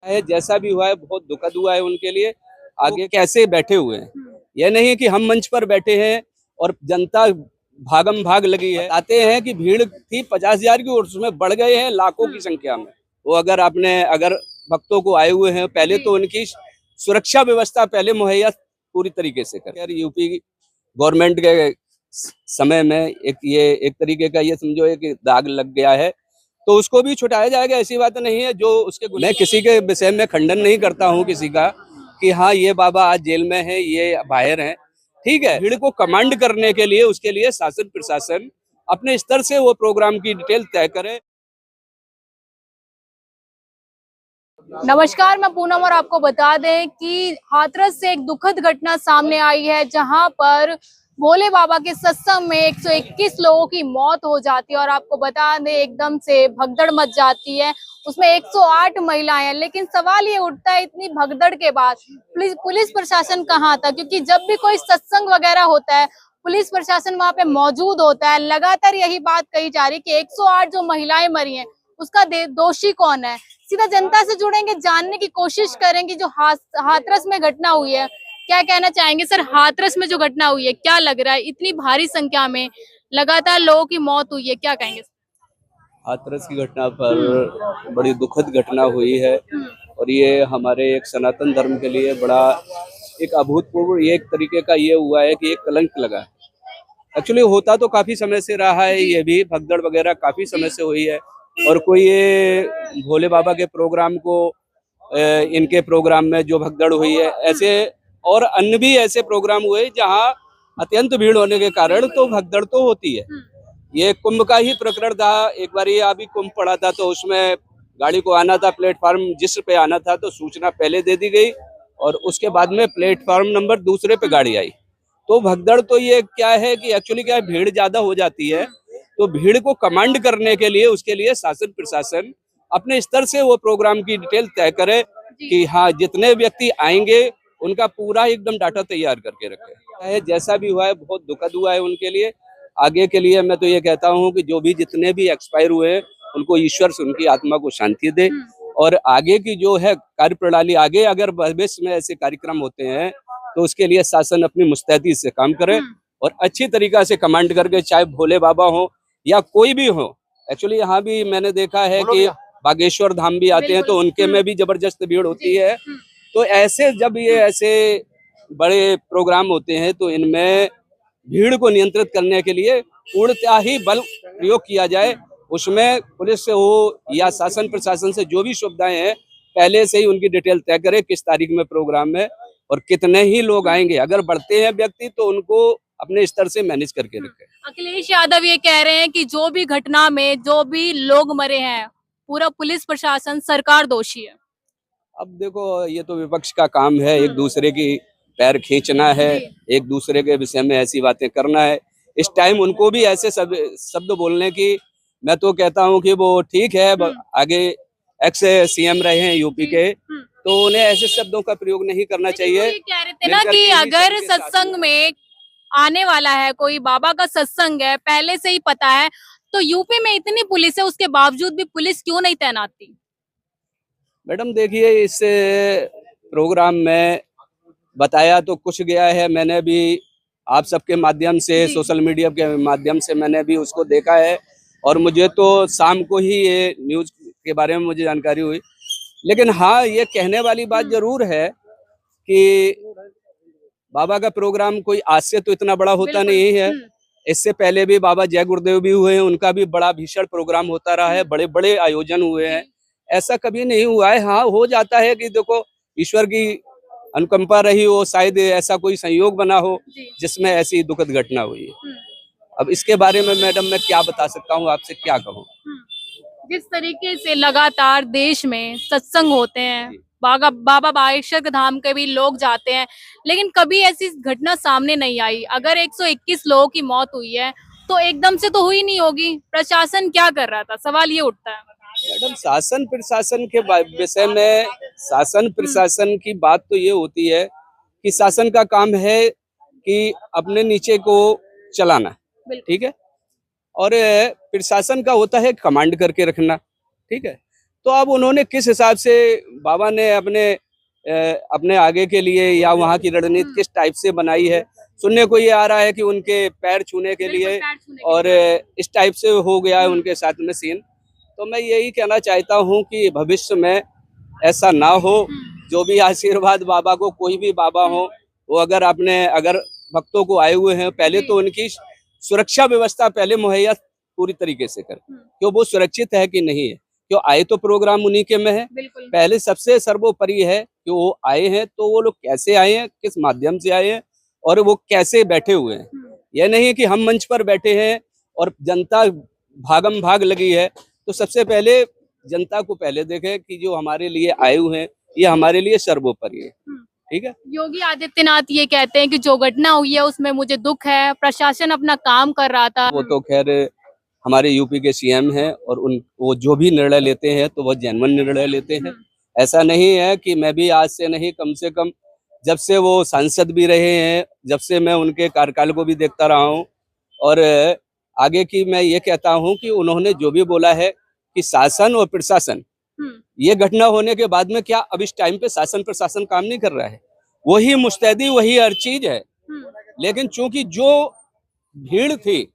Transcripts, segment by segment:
है जैसा भी हुआ है बहुत दुखद हुआ है उनके लिए। आगे कैसे बैठे हुए हैं, ये नहीं कि हम मंच पर बैठे हैं और जनता भागम भाग लगी है। आते हैं कि भीड़ थी 50,000 की और उसमें बढ़ गए हैं लाखों की संख्या में। वो अगर भक्तों को आए हुए हैं, पहले तो उनकी सुरक्षा व्यवस्था पहले मुहैया पूरी तरीके से करें। यूपी गवर्नमेंट के समय में एक तरीके का ये समझो एक दाग लग गया है, तो उसको भी छुटाया जाएगा, ऐसी बात नहीं है। जो उसके मैं किसी के विषय में खंडन नहीं करता हूँ किसी का कि हाँ ये बाबा आज जेल में है, ये बाहर हैं, ठीक है। भीड़ को कमांड करने के लिए उसके लिए शासन प्रशासन अपने स्तर से वो प्रोग्राम की डिटेल तय करे। नमस्कार, मैं पूनम और आपको बता दें कि हाथरस से एक दुखद घटना सामने आई है, जहां पर भोले बाबा के सत्संग में 121 लोगों की मौत हो जाती है। और आपको बता दें एकदम से भगदड़ मच जाती है, उसमें 108 महिलाएं हैं। लेकिन सवाल ये उठता है इतनी भगदड़ के बाद पुलिस प्रशासन कहाँ था? क्योंकि जब भी कोई सत्संग वगैरह होता है पुलिस प्रशासन वहां पे मौजूद होता है। लगातार यही बात कही जा रही है कि 108 जो महिलाएं मरी हैं उसका दोषी कौन है। सीधा जनता से जुड़ेंगे, जानने की कोशिश करेंगे जो हाथरस में घटना हुई है। क्या कहना चाहेंगे सर, हाथरस में जो घटना हुई है क्या लग रहा है? इतनी भारी संख्या में लगातार लोगों की मौत हुई है, क्या कहेंगे? हाथरस की घटना पर बड़ी दुखद घटना हुई है और ये हमारे एक सनातन धर्म के लिए बड़ा एक अभूतपूर्व ये एक तरीके का ये हुआ है कि एक कलंक लगा। एक्चुअली होता तो काफी समय से रहा है, ये भी भगदड़ वगैरह काफी समय से हुई है। और कोई ये भोले बाबा के प्रोग्राम को इनके प्रोग्राम में जो भगदड़ हुई है, ऐसे और अन्य भी ऐसे प्रोग्राम हुए जहां अत्यंत भीड़ होने के कारण तो भगदड़ तो होती है। ये कुंभ का ही प्रकरण था। एक बार ये अभी कुंभ पड़ा था तो उसमें गाड़ी को आना था, प्लेटफार्म जिस पे आना था तो सूचना पहले दे दी गई और उसके बाद में प्लेटफार्म नंबर दूसरे पे गाड़ी आई। तो भगदड़ तो ये क्या है कि एक्चुअली क्या है, भीड़ ज्यादा हो जाती है तो भीड़ को कमांड करने के लिए उसके लिए शासन प्रशासन अपने स्तर से वो प्रोग्राम की डिटेल तय करे कि हाँ जितने व्यक्ति आएंगे उनका पूरा एकदम डाटा तैयार करके रखे। जैसा भी हुआ है बहुत दुखद हुआ है उनके लिए। आगे के लिए मैं तो ये कहता हूँ कि जो भी जितने भी एक्सपायर हुए हैं उनको ईश्वर से उनकी आत्मा को शांति दे और आगे की जो है कार्य प्रणाली, आगे अगर भविष्य में ऐसे कार्यक्रम होते हैं तो उसके लिए शासन अपनी मुस्तैदी से काम करे और अच्छी तरीका से कमांड करके, चाहे भोले बाबा हो या कोई भी हो। एक्चुअली यहाँ भी मैंने देखा है कि बागेश्वर धाम भी आते हैं तो उनके में भी जबरदस्त भीड़ होती है। तो ऐसे जब ये ऐसे बड़े प्रोग्राम होते हैं तो इनमें भीड़ को नियंत्रित करने के लिए पूर्णतः ही बल प्रयोग किया जाए। उसमें पुलिस से हो या शासन प्रशासन से जो भी सुविधाएं हैं पहले से ही उनकी डिटेल तय करे, किस तारीख में प्रोग्राम है और कितने ही लोग आएंगे। अगर बढ़ते हैं व्यक्ति तो उनको अपने स्तर से मैनेज करके रखे। अखिलेश यादव ये कह रहे हैं कि जो भी घटना में जो भी लोग मरे हैं पूरा पुलिस प्रशासन सरकार दोषी है। अब देखो ये तो विपक्ष का काम है, एक दूसरे की पैर खींचना है, एक दूसरे के विषय में ऐसी बातें करना है। इस टाइम उनको भी ऐसे शब्द बोलने की मैं तो कहता हूं कि वो ठीक है, आगे एक्स सीएम रहे हैं यूपी के, तो उन्हें ऐसे शब्दों का प्रयोग नहीं करना चाहिए। ये कह रहे थे ना कि अगर सत्संग में आने वाला है, कोई बाबा का सत्संग है, पहले से ही पता है, तो यूपी में इतनी पुलिस है उसके बावजूद भी पुलिस क्यों नहीं तैनात थी? मैडम देखिए, इस प्रोग्राम में बताया तो कुछ गया है, मैंने भी आप सबके माध्यम से, सोशल मीडिया के माध्यम से मैंने भी उसको देखा है और मुझे तो शाम को ही ये न्यूज के बारे में मुझे जानकारी हुई। लेकिन हाँ, ये कहने वाली बात जरूर है कि बाबा का प्रोग्राम कोई आज से तो इतना बड़ा होता नहीं है। इससे पहले भी बाबा जय गुरुदेव भी हुए हैं, उनका भी बड़ा भीषण प्रोग्राम होता रहा है, बड़े बड़े आयोजन हुए हैं। ऐसा कभी नहीं हुआ है। हाँ, हो जाता है कि देखो ईश्वर की अनुकंपा रही हो, शायद ऐसा कोई संयोग बना हो जिसमें ऐसी दुखद घटना हुई है। अब इसके बारे में मैडम मैं क्या बता सकता हूँ, आपसे क्या कहूँ। जिस तरीके से लगातार देश में सत्संग होते हैं, बाबा बागेश्वर धाम के भी लोग जाते हैं, लेकिन कभी ऐसी घटना सामने नहीं आई। अगर 121 लोगों की मौत हुई है तो एकदम से तो हुई नहीं होगी, प्रशासन क्या कर रहा था? सवाल ये उठता है। मैडम शासन प्रशासन के विषय में, शासन प्रशासन की बात तो ये होती है कि शासन का काम है कि अपने नीचे को चलाना, ठीक है, और प्रशासन का होता है कमांड करके रखना, ठीक है। तो अब उन्होंने किस हिसाब से बाबा ने अपने आगे के लिए या वहाँ की रणनीति किस टाइप से बनाई है, सुनने को ये आ रहा है कि उनके पैर छूने के लिए और इस टाइप से हो गया है उनके साथ में सीन। तो मैं यही कहना चाहता हूँ कि भविष्य में ऐसा ना हो। जो भी आशीर्वाद बाबा को, कोई भी बाबा हो, वो अगर भक्तों को आए हुए हैं, पहले तो उनकी सुरक्षा व्यवस्था पहले मुहैया पूरी तरीके से कर, क्यों वो सुरक्षित है कि नहीं है, क्यों आए तो प्रोग्राम उन्हीं के में है। पहले सबसे सर्वोपरि है कि वो आए हैं तो वो लोग कैसे आए हैं, किस माध्यम से आए हैं और वो कैसे बैठे हुए हैं। यह नहीं कि हम मंच पर बैठे हैं और जनता भागम भाग लगी है। तो सबसे पहले जनता को पहले देखे कि जो हमारे लिए आए हुए हैं ये हमारे लिए सर्वोपरि है। ठीक है। योगी आदित्यनाथ ये कहते हैं कि जो घटना हुई है उसमें मुझे दुख है, प्रशासन अपना काम कर रहा था। वो तो खैर हमारे यूपी के सीएम हैं और वो जो भी निर्णय लेते हैं तो वो जेन्युइन निर्णय लेते हैं। ऐसा नहीं है कि मैं भी आज से नहीं, कम से कम जब से वो सांसद भी रहे हैं, जब से मैं उनके कार्यकाल को भी देखता रहा हूँ। और आगे की मैं ये कहता हूँ कि उन्होंने जो भी बोला है कि शासन और प्रशासन, ये घटना होने के बाद में क्या अब इस टाइम पे शासन प्रशासन काम नहीं कर रहा है? वही मुस्तैदी, वही हर चीज है। लेकिन चूंकि जो भीड़ थी,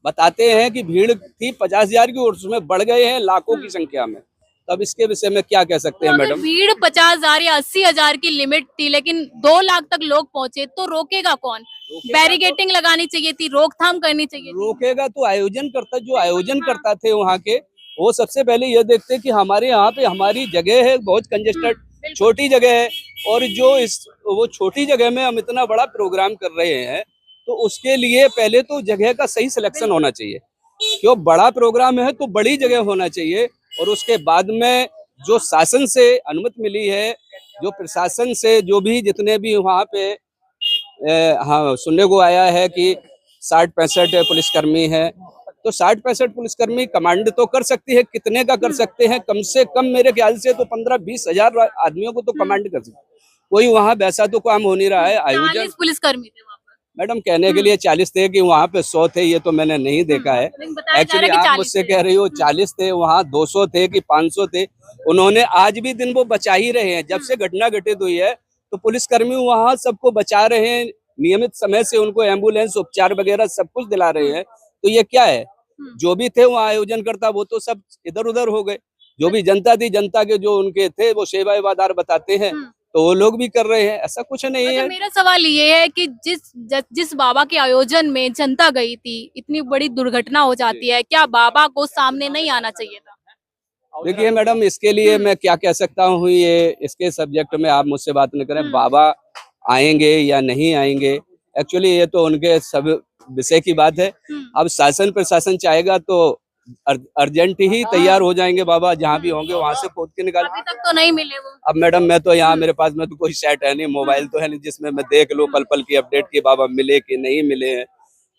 बताते हैं कि भीड़ थी 50,000 की और उसमें बढ़ गए हैं लाखों की संख्या में। तब इसके विषय में क्या कह सकते हैं मैडम? भीड़ 50,000 या 80,000 की लिमिट थी लेकिन 2 लाख तक लोग पहुंचे, तो रोकेगा कौन? बैरिकेटिंग लगानी चाहिए थी, रोकथाम करनी चाहिए थी। रोकेगा तो जो आयोजन करता थे वहाँ के, वो सबसे पहले ये देखते कि हमारे यहाँ पे हमारी जगह है बहुत कंजेस्टेड, छोटी जगह है, और वो छोटी जगह में हम इतना बड़ा प्रोग्राम कर रहे हैं, तो उसके लिए पहले तो जगह का सही सिलेक्शन होना चाहिए। क्यों बड़ा प्रोग्राम है तो बड़ी जगह होना चाहिए। और उसके बाद में जो शासन से अनुमति मिली है, जो प्रशासन से जो भी जितने भी वहाँ पे हाँ सुनने को आया है कि 60-65 पुलिसकर्मी है, तो 60-65 पुलिसकर्मी कमांड तो कर सकती है। कितने का कर सकते हैं? कम से कम मेरे ख्याल से तो 15-20 हजार आदमियों को तो कमांड कर सकते। कोई वहाँ वैसा तो काम हो नहीं रहा है। आयोजन 40 पुलिसकर्मी थे वहाँ पर। मैडम कहने के लिए 40 थे कि वहाँ पे 100 थे, ये तो मैंने नहीं देखा है। एक्चुअली आप मुझसे कह रही हो 40 थे, वहाँ 200 थे कि 500 थे। उन्होंने आज भी दिन वो बचा ही रहे हैं। जब से घटना घटित हुई है तो पुलिसकर्मी वहाँ सबको बचा रहे हैं, नियमित समय से उनको एम्बुलेंस उपचार वगैरह सब कुछ दिला रहे हैं। तो ये क्या है, जो भी थे वहाँ आयोजन करता वो तो सब इधर उधर हो गए। जो भी जनता थी, जनता के जो उनके थे वो सेवादार बताते हैं, तो वो लोग भी कर रहे हैं। ऐसा कुछ नहीं है। मेरा सवाल ये है कि जिस बाबा के आयोजन में जनता गई थी, इतनी बड़ी दुर्घटना हो जाती है, क्या बाबा को सामने नहीं आना चाहिए था? देखिए मैडम, इसके लिए मैं क्या कह सकता हूँ, ये इसके सब्जेक्ट में आप मुझसे बात नहीं करें। बाबा आएंगे या नहीं आएंगे, एक्चुअली ये तो उनके सब विषय की बात है। अब शासन प्रशासन चाहेगा तो अर्जेंट ही तैयार हो जाएंगे बाबा, जहाँ भी होंगे वहां से खोद के निकाल। अभी तक तो नहीं मिले वो। अब मैडम मैं तो यहाँ मेरे पास में तो कोई सेट है नहीं, मोबाइल तो है नहीं जिसमें मैं देख लूं पल पल की अपडेट की बाबा मिले कि नहीं मिले हैं।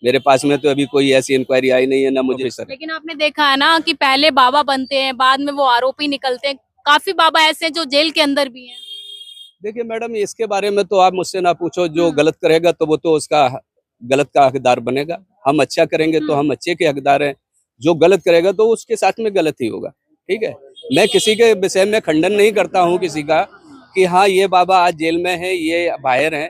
मेरे पास में तो अभी कोई ऐसी इंक्वायरी आई नहीं है ना मुझे सर। लेकिन आपने देखा है ना कि पहले बाबा बनते हैं, बाद में वो आरोपी निकलते हैं। काफी बाबा ऐसे हैं जो जेल के अंदर भी हैं। देखिए मैडम, इसके बारे में तो आप मुझसे ना पूछो। जो गलत करेगा तो वो तो उसका गलत का हकदार बनेगा। हम अच्छा करेंगे तो हम अच्छे के हकदार हैं। जो गलत करेगा तो उसके साथ में गलत ही होगा। ठीक है, मैं किसी के विषय में खंडन नहीं करता हूँ किसी का कि हाँ ये बाबा आज जेल में है, ये बाहर हैं।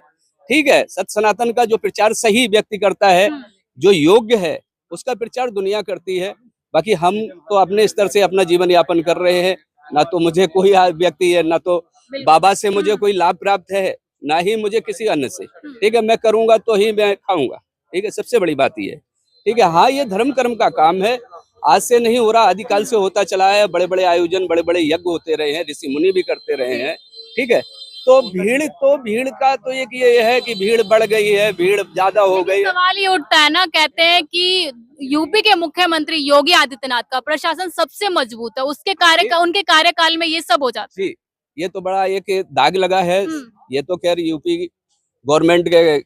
ठीक है, सत्य सनातन का जो प्रचार सही व्यक्ति करता है, जो योग्य है, उसका प्रचार दुनिया करती है। बाकी हम तो अपने स्तर से अपना जीवन यापन कर रहे हैं। ना तो मुझे कोई व्यक्ति है, ना तो बाबा से मुझे कोई लाभ प्राप्त है, ना ही मुझे किसी अन्य से। ठीक है, मैं करूंगा तो ही मैं खाऊंगा। ठीक है, सबसे बड़ी बात ये है। ठीक है, हाँ ये धर्म कर्म का काम है, आज से नहीं हो रहा, आदिकाल से होता चला है। बड़े बड़े आयोजन, बड़े बड़े यज्ञ होते रहे हैं, ऋषि मुनि भी करते रहे हैं। ठीक है, तो भीड़ का तो एक ये है कि भीड़ बढ़ गई है, भीड़ ज्यादा हो गई। सवाल ये उठता है ना, कहते हैं कि यूपी के मुख्यमंत्री योगी आदित्यनाथ का प्रशासन सबसे मजबूत है, उनके कार्यकाल में ये सब हो जाता है। जी, ये तो बड़ा एक दाग लगा है। ये तो खैर यूपी गवर्नमेंट के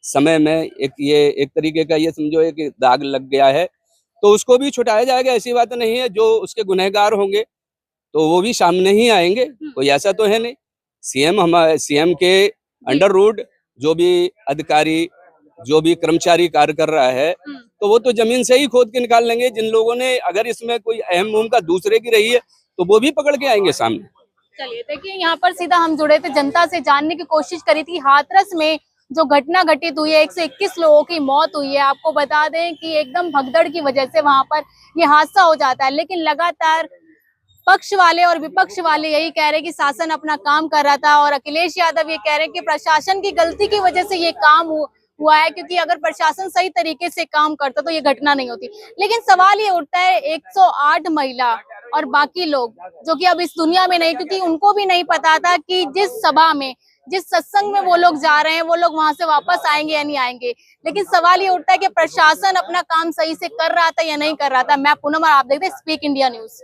समय में एक तरीके का ये समझो एक दाग लग गया है, तो उसको भी छुटाया जाएगा। ऐसी बात नहीं है। जो उसके गुनहगार होंगे तो वो भी सामने ही आएंगे, कोई ऐसा तो है नहीं। सीएम के अंडर रूट जो भी अधिकारी, जो भी कर्मचारी कार्य कर रहा है, तो वो तो जमीन से ही खोद के निकाल लेंगे। जिन लोगों ने, अगर इसमें कोई अहम भूमिका दूसरे की रही है तो वो भी पकड़ के आएंगे सामने। चलिए देखिए, यहाँ पर सीधा हम जुड़े थे, जनता से जानने की कोशिश करी थी। हाथरस में जो घटना घटित हुई है, 121 लोगों की मौत हुई है। आपको बता दें कि एकदम भगदड़ की वजह से वहां पर ये हादसा हो जाता है, लेकिन लगातार पक्ष वाले और विपक्ष वाले यही कह रहे हैं कि शासन अपना काम कर रहा था, और अखिलेश यादव ये कह रहे हैं कि प्रशासन की गलती की वजह से ये काम हुआ है, क्योंकि अगर प्रशासन सही तरीके से काम करता तो ये घटना नहीं होती। लेकिन सवाल ये उठता है, 108 महिला और बाकी लोग जो कि अब इस दुनिया में नहीं, क्योंकि उनको भी नहीं पता था कि जिस सभा में, जिस सत्संग में वो लोग जा रहे हैं, वो लोग वहां से वापस आएंगे या नहीं आएंगे। लेकिन सवाल ये उठता है कि प्रशासन अपना काम सही से कर रहा था या नहीं कर रहा था। मैं पूनम और आप देखते हैं स्पीक इंडिया न्यूज।